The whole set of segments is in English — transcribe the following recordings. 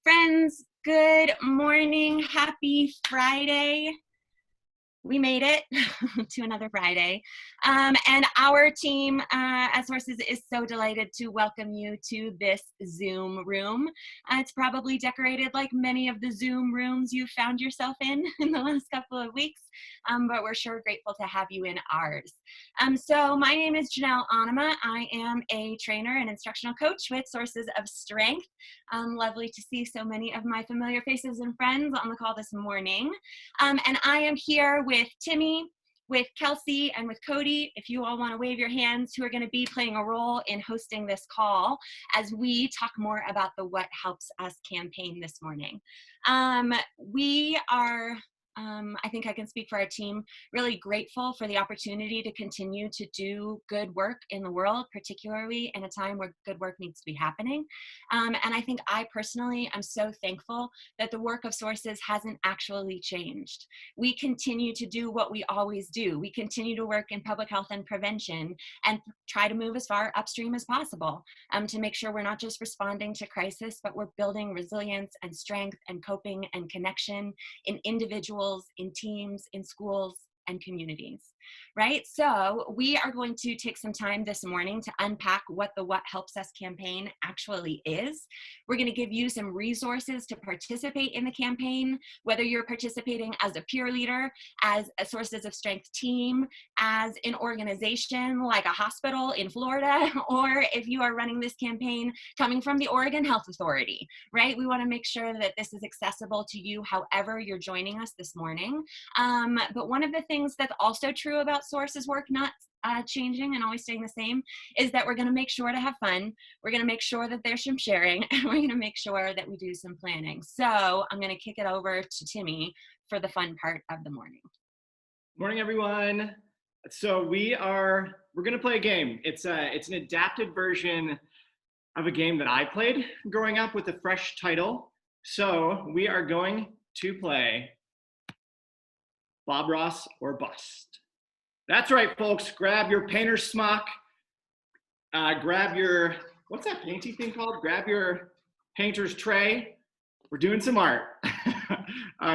Friends, good morning. Happy Friday. We made it to another Friday. And our team at Sources is so delighted to welcome you to this Zoom room. It's probably decorated like many of the Zoom rooms you found yourself in the last couple of weeks, but we're sure grateful to have you in ours. So my name is Janelle Anima. I am a trainer and instructional coach with Sources of Strength. Lovely to see so many of my familiar faces and friends on the call this morning. And I am here with Timmy, with Kelsey, and with Cody, if you all want to wave your hands, who are going to be playing a role in hosting this call as we talk more about the What Helps Us campaign this morning. We are, I think I can speak for our team, really grateful for the opportunity to continue to do good work in the world, particularly in a time where good work needs to be happening. And I think I personally am so thankful that the work of Sources hasn't actually changed. We continue to do what we always do. We continue to work in public health and prevention and try to move as far upstream as possible to make sure we're not just responding to crisis, but we're building resilience and strength and coping and connection in individuals, in teams, in schools, and communities, right? So we are going to take some time this morning to unpack what the What Helps Us campaign actually is. We're going to give you some resources to participate in the campaign, whether you're participating as a peer leader, as a Sources of Strength team, as an organization like a hospital in Florida, or if you are running this campaign coming from the Oregon Health Authority, right? We want to make sure that this is accessible to you however you're joining us this morning. But one of the things that's also true about Sources work, not changing and always staying the same, is that we're going to make sure to have fun. We're going to make sure that there's some sharing, and we're going to make sure that we do some planning. So I'm going to kick it over to Timmy for the fun part of the morning. Morning, everyone. So we're going to play a game. It's an adapted version of a game that I played growing up with a fresh title. So we are going to play Bob Ross or Bust. That's right, folks. Grab your painter's smock. Grab your, what's that painty thing called? Grab your painter's tray. We're doing some art.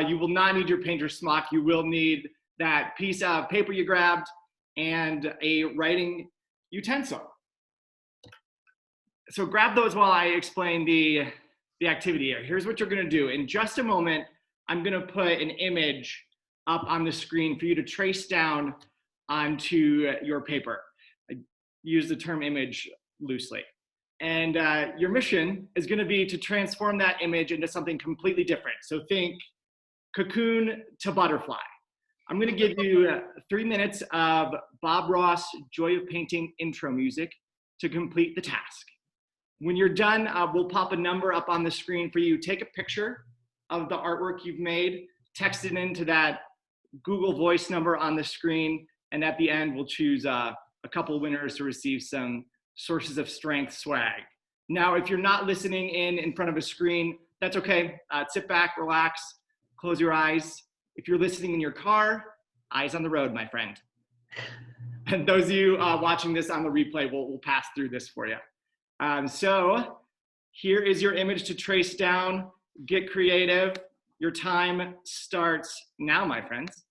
You will not need your painter's smock. You will need that piece of paper you grabbed and a writing utensil. So grab those while I explain the activity here. Here's what you're going to do. In just a moment, I'm going to put an image up on the screen for you to trace down onto your paper. I use the term image loosely. And your mission is going to be to transform that image into something completely different. So think cocoon to butterfly. I'm going to give you 3 minutes of Bob Ross Joy of Painting intro music to complete the task. When you're done, we'll pop a number up on the screen for you. Take a picture of the artwork you've made, text it into that Google Voice number on the screen, and at the end we'll choose a couple winners to receive some Sources of Strength swag. Now, if you're not listening in front of a screen, that's okay. Sit back, relax, close your eyes. If you're listening in your car, eyes on the road, my friend. And those of you watching this on the replay, we'll pass through this for you. So here is your image to trace down. Get creative. Your time starts now, my friends.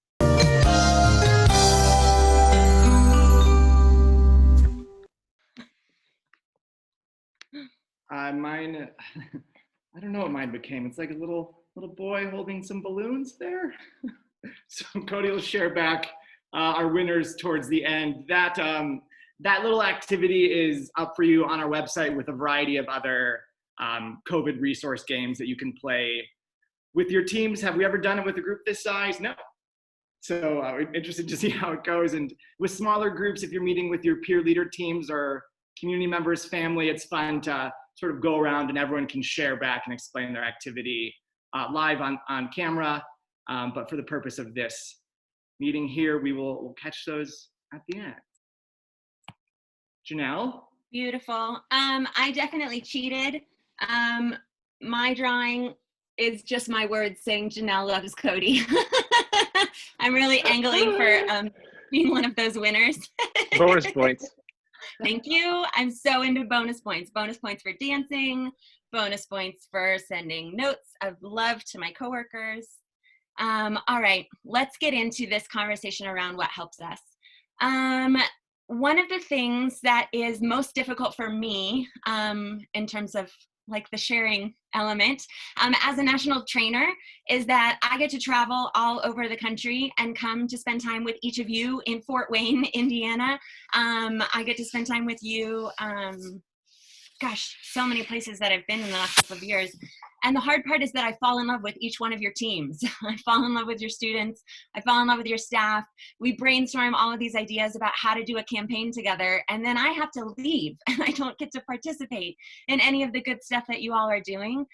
Mine, I don't know what mine became. It's like a little boy holding some balloons there. So Cody will share back our winners towards the end. That little activity is up for you on our website with a variety of other COVID resource games that you can play with your teams. Have we ever done it with a group this size? No. So we're interested to see how it goes. And with smaller groups, if you're meeting with your peer leader teams or community members, family, it's fun to sort of go around and everyone can share back and explain their activity live on camera. But for the purpose of this meeting here, we'll catch those at the end. Janelle? Beautiful. I definitely cheated. My drawing is just my words saying Janelle loves Cody. I'm really angling for being one of those winners. Bonus points. Thank you. I'm so into bonus points. Bonus points for dancing, bonus points for sending notes of love to my coworkers. All right, let's get into this conversation around what helps us. One of the things that is most difficult for me in terms of like the sharing element as a national trainer is that I get to travel all over the country and come to spend time with each of you in Fort Wayne, Indiana. I get to spend time with you, gosh, so many places that I've been in the last couple of years. And the hard part is that I fall in love with each one of your teams. I fall in love with your students. I fall in love with your staff. We brainstorm all of these ideas about how to do a campaign together. And then I have to leave and I don't get to participate in any of the good stuff that you all are doing.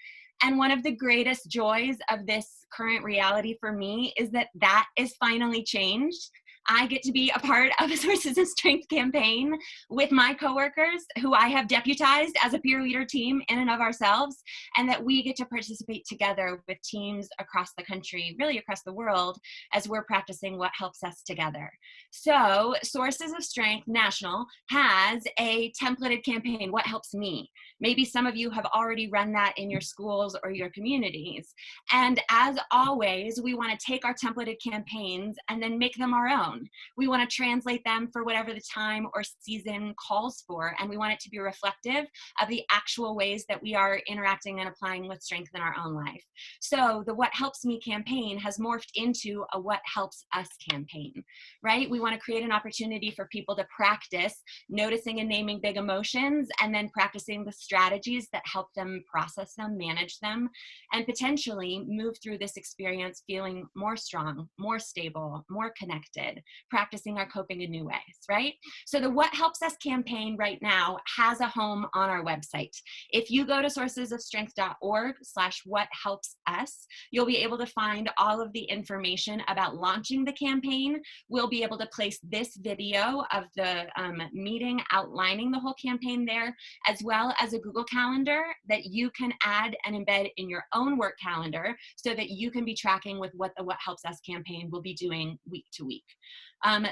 And one of the greatest joys of this current reality for me is that that is finally changed. I get to be a part of a Sources of Strength campaign with my coworkers who I have deputized as a peer leader team in and of ourselves, and that we get to participate together with teams across the country, really across the world, as we're practicing what helps us together. So Sources of Strength National has a templated campaign, What Helps Me? Maybe some of you have already run that in your schools or your communities. And as always, we want to take our templated campaigns and then make them our own. We want to translate them for whatever the time or season calls for, and we want it to be reflective of the actual ways that we are interacting and applying with strength in our own life. So the What Helps Me campaign has morphed into a What Helps Us campaign, right? We want to create an opportunity for people to practice noticing and naming big emotions, and then practicing the strategies that help them process them, manage them, and potentially move through this experience feeling more strong, more stable, more connected, practicing our coping in new ways, right? So the What Helps Us campaign right now has a home on our website. If you go to sourcesofstrength.org/whathelpsus, you'll be able to find all of the information about launching the campaign. We'll be able to place this video of the meeting outlining the whole campaign there, as well as a Google Calendar that you can add and embed in your own work calendar so that you can be tracking with what the What Helps Us campaign will be doing week to week.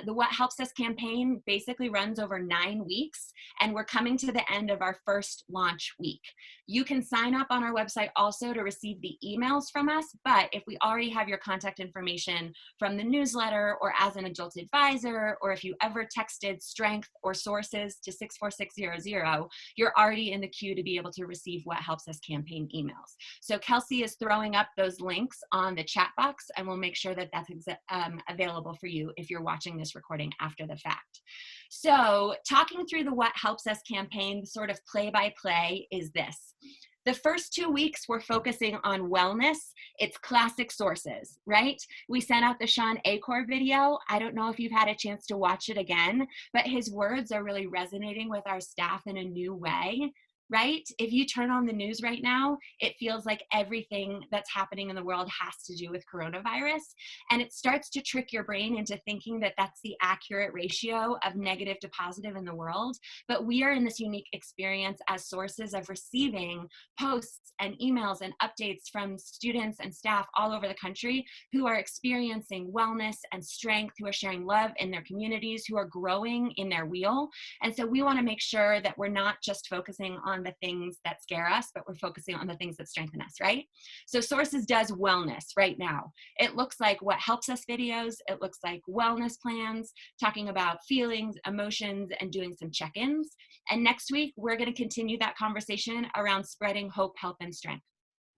The What Helps Us campaign basically runs over 9 weeks, and we're coming to the end of our first launch week. You can sign up on our website also to receive the emails from us, but if we already have your contact information from the newsletter or as an adult advisor, or if you ever texted strength or sources to 64600, you're already in the queue to be able to receive What Helps Us campaign emails. So Kelsey is throwing up those links on the chat box, and we'll make sure that that's available for you if you're watching this recording after the fact. So talking through the What Helps Us campaign, sort of play-by-play, is this. The first 2 weeks, we're focusing on wellness. It's classic sources, right? We sent out the Sean Acor video. I don't know if you've had a chance to watch it again, but his words are really resonating with our staff in a new way. Right? If you turn on the news right now, it feels like everything that's happening in the world has to do with coronavirus. And it starts to trick your brain into thinking that that's the accurate ratio of negative to positive in the world. But we are in this unique experience as sources of receiving posts and emails and updates from students and staff all over the country who are experiencing wellness and strength, who are sharing love in their communities, who are growing in their wheel. And so we want to make sure that we're not just focusing on the things that scare us, but we're focusing on the things that strengthen us, right? So Sources does wellness right now. It looks like What Helps Us videos. It looks like wellness plans, talking about feelings, emotions, and doing some check-ins. And next week, we're going to continue that conversation around spreading hope, help, and strength.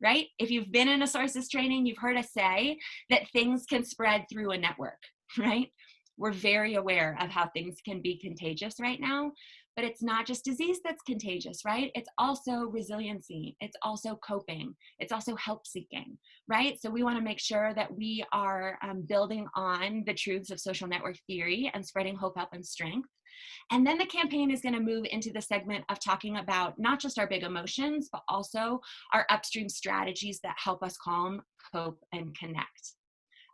Right? If you've been in a Sources training, you've heard us say that things can spread through a network, right? We're very aware of how things can be contagious right now, but it's not just disease that's contagious, right? It's also resiliency. It's also coping. It's also help seeking, right? So we want to make sure that we are building on the truths of social network theory and spreading hope, help, and strength. And then the campaign is going to move into the segment of talking about not just our big emotions, but also our upstream strategies that help us calm, cope, and connect.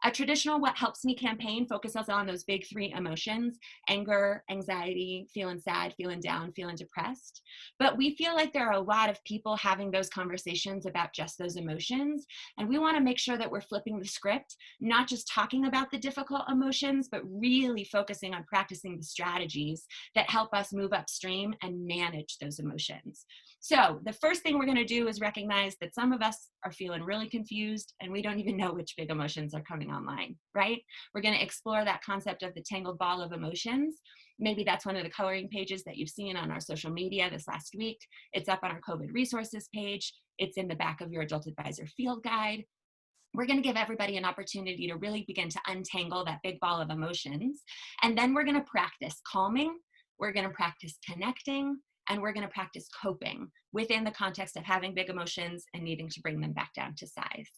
A traditional What Helps Me campaign focuses on those big three emotions: anger, anxiety, feeling sad, feeling down, feeling depressed. But we feel like there are a lot of people having those conversations about just those emotions. And we want to make sure that we're flipping the script, not just talking about the difficult emotions, but really focusing on practicing the strategies that help us move upstream and manage those emotions. So the first thing we're going to do is recognize that some of us are feeling really confused and we don't even know which big emotions are coming online, right? We're going to explore that concept of the tangled ball of emotions. Maybe that's one of the coloring pages that you've seen on our social media this last week. It's up on our COVID resources page. It's in the back of your Adult Advisor field guide. We're going to give everybody an opportunity to really begin to untangle that big ball of emotions. And then we're going to practice calming. We're going to practice connecting. And we're going to practice coping within the context of having big emotions and needing to bring them back down to size.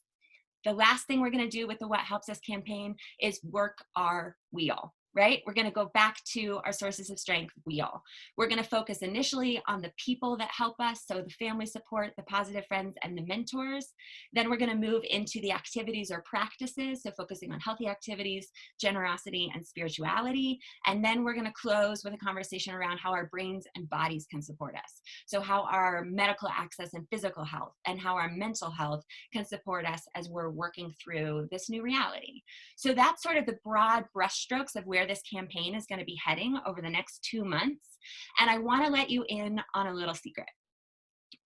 The last thing we're going to do with the What Helps Us campaign is work our wheel, right? We're going to go back to our sources of strength wheel. We're going to focus initially on the people that help us, so the family support, the positive friends, and the mentors. Then we're going to move into the activities or practices, so focusing on healthy activities, generosity, and spirituality. And then we're going to close with a conversation around how our brains and bodies can support us. So how our medical access and physical health and how our mental health can support us as we're working through this new reality. So that's sort of the broad brushstrokes of where this campaign is going to be heading over the next 2 months. And I want to let you in on a little secret.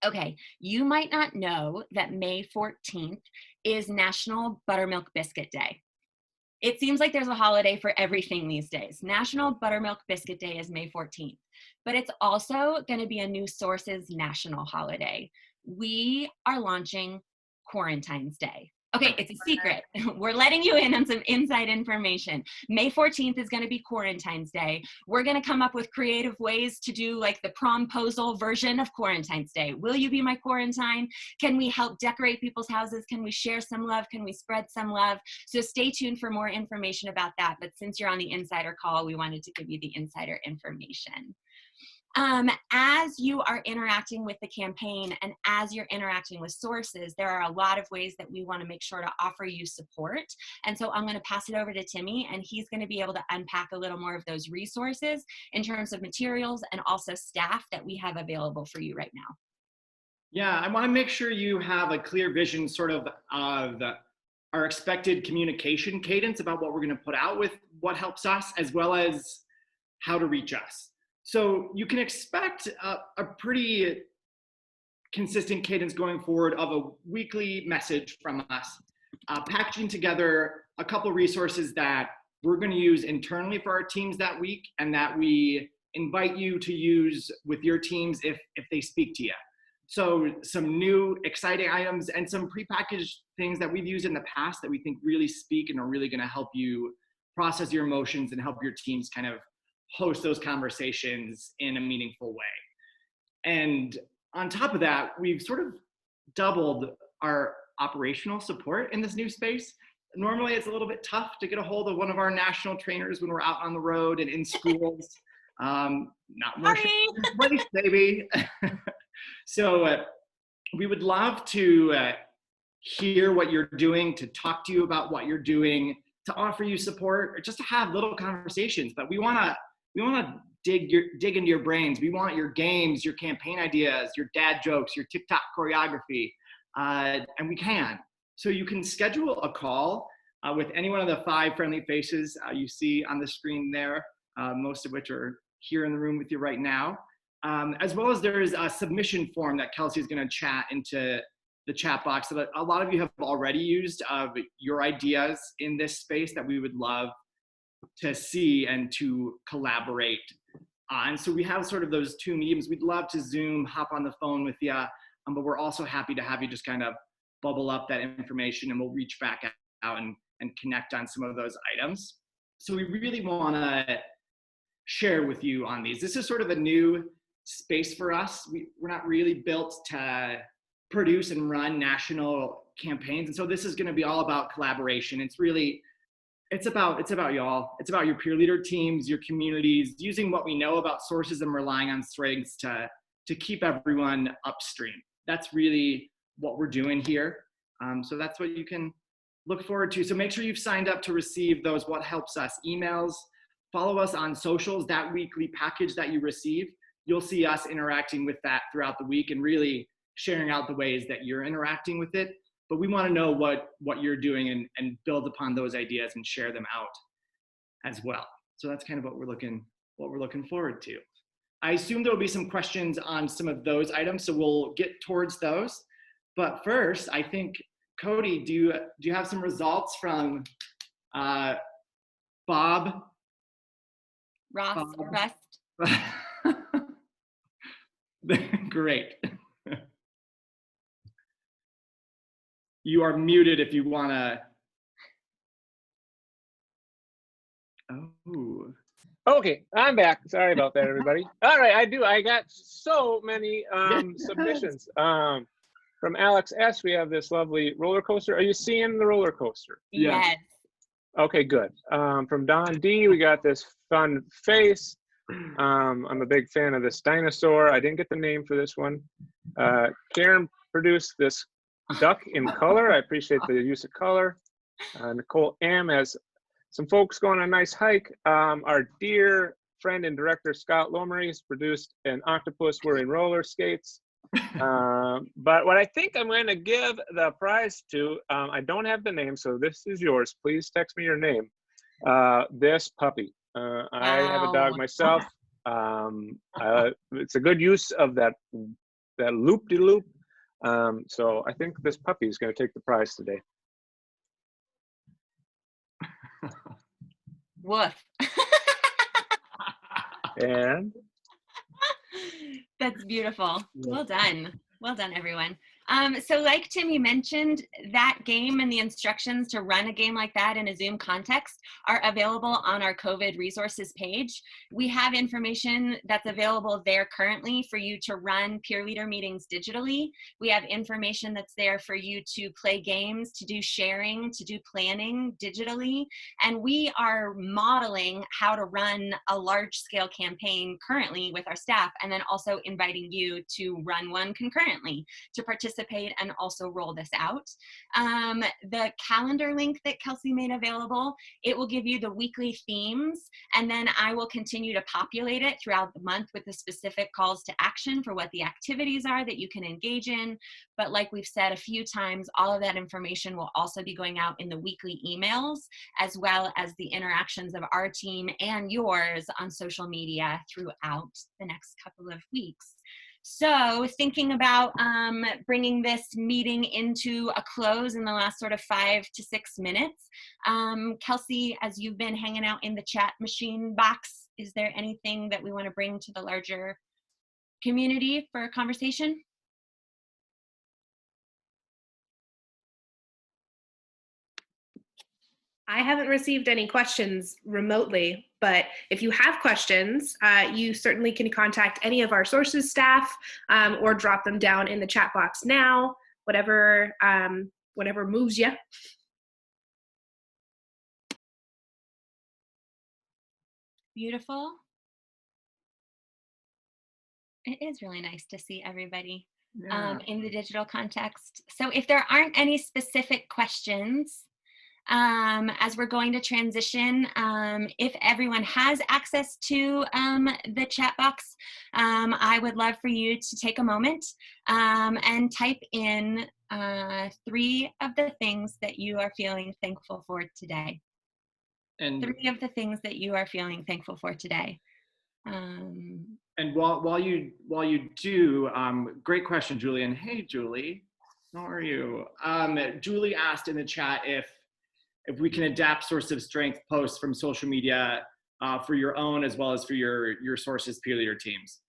Okay, you might not know that May 14th is National Buttermilk Biscuit Day. It seems like there's a holiday for everything these days. National Buttermilk Biscuit Day is May 14th, but it's also going to be a new sources national holiday. We are launching Quarantine's Day. Okay, it's a secret. We're letting you in on some inside information. May 14th is going to be Quarantine's Day. We're going to come up with creative ways to do like the promposal version of Quarantine's Day. Will you be my quarantine? Can we help decorate people's houses? Can we share some love? Can we spread some love? So stay tuned for more information about that. But since you're on the insider call, we wanted to give you the insider information. As you are interacting with the campaign and as you're interacting with sources, there are a lot of ways that we want to make sure to offer you support. And so I'm going to pass it over to Timmy, and he's going to be able to unpack a little more of those resources in terms of materials and also staff that we have available for you right now. Yeah, I want to make sure you have a clear vision sort of our expected communication cadence about what we're going to put out with What Helps Us, as well as how to reach us. So you can expect a pretty consistent cadence going forward of a weekly message from us, packaging together a couple resources that we're going to use internally for our teams that week and that we invite you to use with your teams if they speak to you. So some new exciting items and some prepackaged things that we've used in the past that we think really speak and are really going to help you process your emotions and help your teams kind of host those conversations in a meaningful way. And on top of that, we've sort of doubled our operational support in this new space. Normally it's a little bit tough to get a hold of one of our national trainers when we're out on the road and in schools. Not more place, baby. So we would love to hear what you're doing, to talk to you about what you're doing, to offer you support, or just to have little conversations. But we want to dig into your brains. We want your games, your campaign ideas, your dad jokes, your TikTok choreography, and we can. So you can schedule a call with any one of the 5 friendly faces you see on the screen there, most of which are here in the room with you right now. As well as there's a submission form that Kelsey is going to chat into the chat box that a lot of you have already used of your ideas in this space that we would love to see and to collaborate on. So we have sort of those 2 mediums. We'd love to Zoom, hop on the phone with you, but we're also happy to have you just kind of bubble up that information, and we'll reach back out and connect on some of those items. So we really want to share with you on these. This is sort of a new space for us. We're not really built to produce and run national campaigns. And so this is going to be all about collaboration. It's about y'all. It's about your peer leader teams, your communities, using what we know about sources and relying on strengths to keep everyone upstream. That's really what we're doing here. So that's what you can look forward to. So make sure you've signed up to receive those What Helps Us emails. Follow us on socials. That weekly package that you receive, you'll see us interacting with that throughout the week and really sharing out the ways that you're interacting with it. But we want to know what you're doing and build upon those ideas and share them out as well. So that's kind of what we're looking forward to. I assume there will be some questions on some of those items, so we'll get towards those. But first, I think, Cody, do you have some results from Bob? Ross or Rust? Great. You are muted if you want to. Oh. Okay, I'm back. Sorry about that, everybody. All right, I got so many submissions. From Alex S, we have this lovely roller coaster. Are you seeing the roller coaster? Yes. Okay, good. From Don D, we got this fun face. I'm a big fan of this dinosaur. I didn't get the name for this one. Karen produced this duck in color. I appreciate the use of color. Nicole M has some folks going on a nice hike. Our dear friend and director, Scott Lomery, has produced an octopus wearing roller skates. But what I think I'm going to give the prize to, I don't have the name, so this is yours. Please text me your name. This puppy. I have a dog myself. It's a good use of that loop-de-loop. So I think this puppy is going to take the prize today. Woof. And that's beautiful. Well done. Well done, everyone. So like Timmy mentioned, that game and the instructions to run a game like that in a Zoom context are available on our COVID resources page. We have information that's available there currently for you to run peer leader meetings digitally. We have information that's there for you to play games, to do sharing, to do planning digitally. And we are modeling how to run a large scale campaign currently with our staff, and then also inviting you to run one concurrently to participate and also roll this out. The calendar link that Kelsey made available, it will give you the weekly themes, and then I will continue to populate it throughout the month with the specific calls to action for what the activities are that you can engage in. But like we've said a few times, all of that information will also be going out in the weekly emails, as well as the interactions of our team and yours on social media throughout the next couple of weeks. So thinking about bringing this meeting into a close in the last sort of 5 to 6 minutes, Kelsey, as you've been hanging out in the chat machine box, is there anything that we want to bring to the larger community for a conversation? I haven't received any questions remotely, but if you have questions, you certainly can contact any of our sources staff or drop them down in the chat box now, whatever moves you. Beautiful. It is really nice to see everybody in the digital context. So if there aren't any specific questions, as we're going to transition, if everyone has access to the chat box, I would love for you to take a moment and type in 3 of the things that you are feeling thankful for today. And 3 of the things that you are feeling thankful for today. And while you do, great question, Julie. And hey, Julie, how are you? Julie asked in the chat if we can adapt source of strength posts from social media for your own as well as for your sources peer leader teams.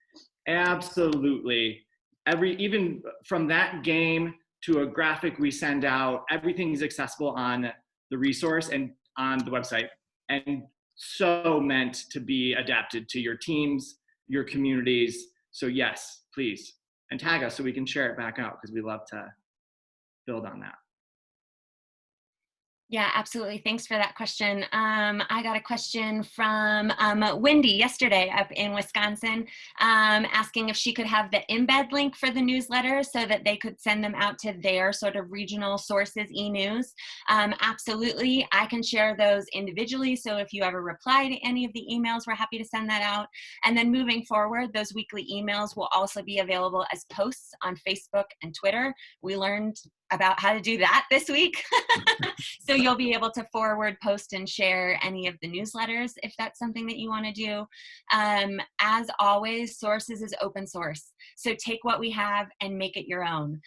Absolutely. Even from that game to a graphic we send out, everything is accessible on the resource and on the website, and so meant to be adapted to your teams, your communities. So yes, please, and tag us so we can share it back out, because we love to build on that. Yeah, absolutely. Thanks for that question. I got a question from Wendy yesterday up in Wisconsin, asking if she could have the embed link for the newsletter so that they could send them out to their sort of regional sources e-news. Absolutely, I can share those individually. So if you ever reply to any of the emails, we're happy to send that out. And then moving forward, those weekly emails will also be available as posts on Facebook and Twitter. We learned about how to do that this week. So you'll be able to forward, post, and share any of the newsletters if that's something that you want to do. As always, Sources is open source. So take what we have and make it your own.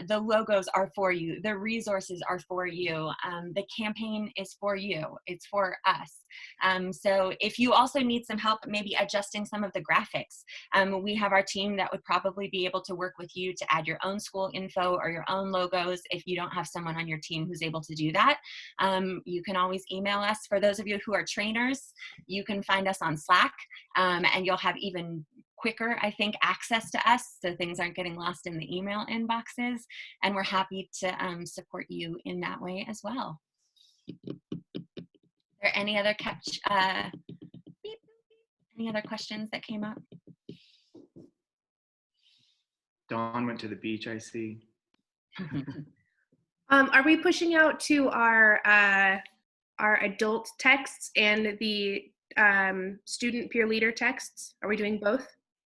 The logos are for you. The resources are for you. The campaign is for you. It's for us. So if you also need some help maybe adjusting some of the graphics, we have our team that would probably be able to work with you to add your own school info or your own logos if you don't have someone on your team who's able to do that. You can always email us. For those of you who are trainers, you can find us on Slack, and you'll have even quicker, I think, access to us, so things aren't getting lost in the email inboxes, and we're happy to support you in that way as well. Are there any other any other questions that came up? Dawn went to the beach, I see. Are we pushing out to our adult texts and the student peer leader texts? Are we doing both?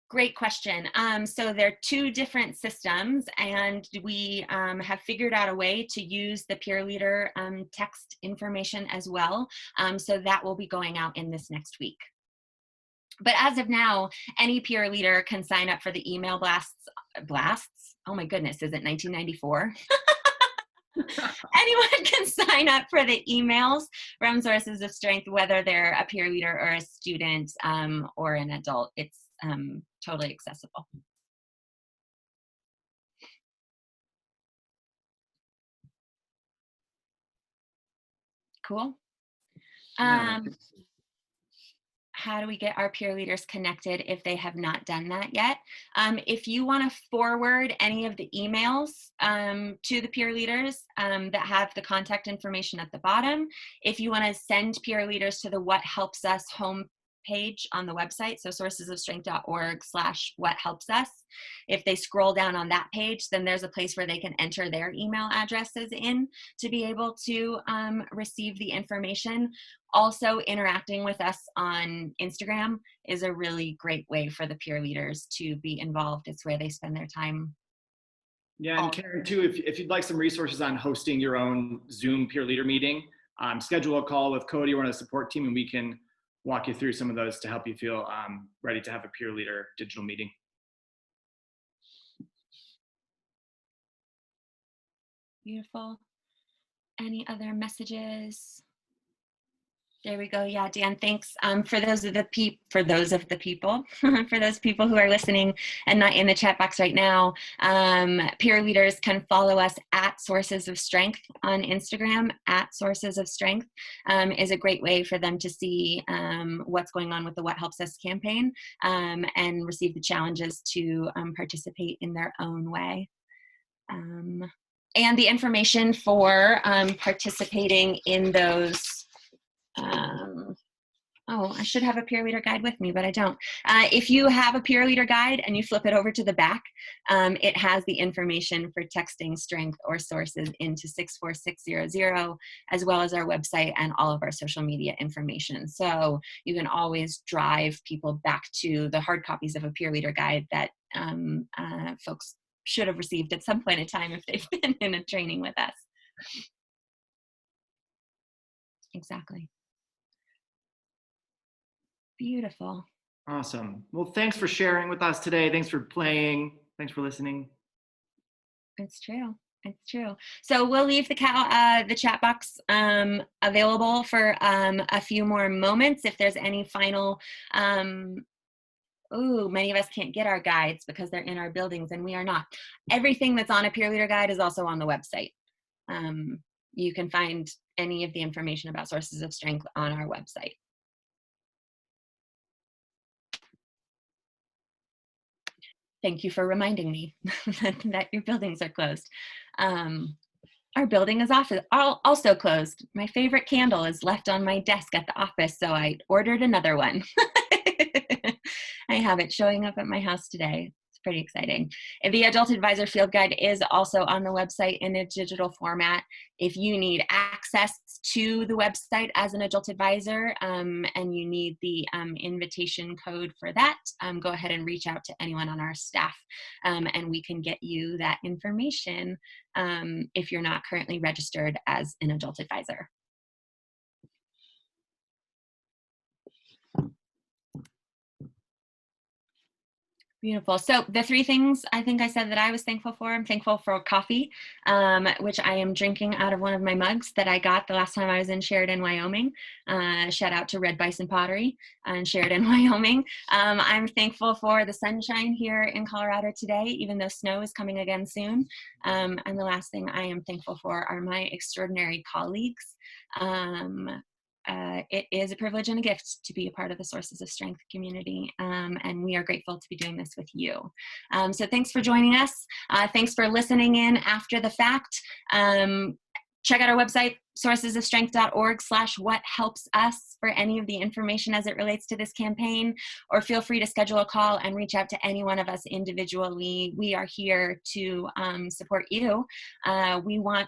Great question. So they're two different systems, and we have figured out a way to use the peer leader text information as well. So that will be going out in this next week. But as of now, any peer leader can sign up for the email blasts. Oh my goodness, is it 1994? Anyone can sign up for the emails from Sources of Strength, whether they're a peer leader or a student or an adult. It's totally accessible. Cool. How do we get our peer leaders connected if they have not done that yet? If you want to forward any of the emails to the peer leaders that have the contact information at the bottom, if you want to send peer leaders to the What Helps Us home page on the website, so sourcesofstrength.org/whathelpsus. If they scroll down on that page, then there's a place where they can enter their email addresses in to be able to receive the information. Also, interacting with us on Instagram is a really great way for the peer leaders to be involved. It's where they spend their time. Yeah, and Karen, too, if you'd like some resources on hosting your own Zoom peer leader meeting, schedule a call with Cody or one of the support team, and we can walk you through some of those to help you feel ready to have a peer leader digital meeting. Beautiful. Any other messages? There we go. Yeah, Dan, thanks. For those people for those people who are listening and not in the chat box right now, peer leaders can follow us at Sources of Strength on Instagram. At Sources of Strength is a great way for them to see what's going on with the What Helps Us campaign and receive the challenges to participate in their own way. And the information for participating in those. Oh, I should have a peer leader guide with me, but I don't. If you have a peer leader guide and you flip it over to the back, it has the information for texting Strength or Sources into 64600, as well as our website and all of our social media information. So you can always drive people back to the hard copies of a peer leader guide that folks should have received at some point in time if they've been in a training with us. Exactly. Beautiful. Awesome. Well, thanks for sharing with us today. Thanks for playing. Thanks for listening. It's true. It's true. So we'll leave the chat box available for a few more moments if there's any final. Many of us can't get our guides because they're in our buildings and we are not. Everything that's on a peer leader guide is also on the website. You can find any of the information about Sources of Strength on our website. Thank you for reminding me that your buildings are closed. Our building is also closed. My favorite candle is left on my desk at the office, so I ordered another one. I have it showing up at my house today. It's pretty exciting. The Adult Advisor Field Guide is also on the website in a digital format. If you need access to the website as an adult advisor and you need the invitation code for that, go ahead and reach out to anyone on our staff and we can get you that information if you're not currently registered as an adult advisor. Beautiful. So the three things I think I said that I was thankful for, I'm thankful for coffee, which I am drinking out of one of my mugs that I got the last time I was in Sheridan, Wyoming. Shout out to Red Bison Pottery in Sheridan, Wyoming. I'm thankful for the sunshine here in Colorado today, even though snow is coming again soon. And the last thing I am thankful for are my extraordinary colleagues. It is a privilege and a gift to be a part of the Sources of Strength community, and we are grateful to be doing this with you. So thanks for joining us. Thanks for listening in after the fact. Check out our website, sourcesofstrength.org/whathelpsus for any of the information as it relates to this campaign, or feel free to schedule a call and reach out to any one of us individually. We are here to support you. We want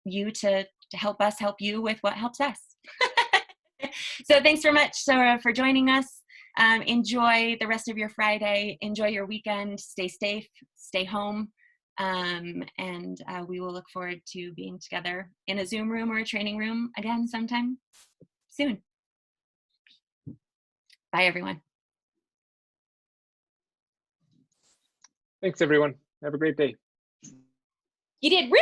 you to help us help you with what helps us. So thanks so much for joining us. Enjoy the rest of your Friday. Enjoy your weekend. Stay safe. Stay home. And we will look forward to being together in a Zoom room or a training room again sometime soon. Bye, everyone. Thanks, everyone. Have a great day. You did real good.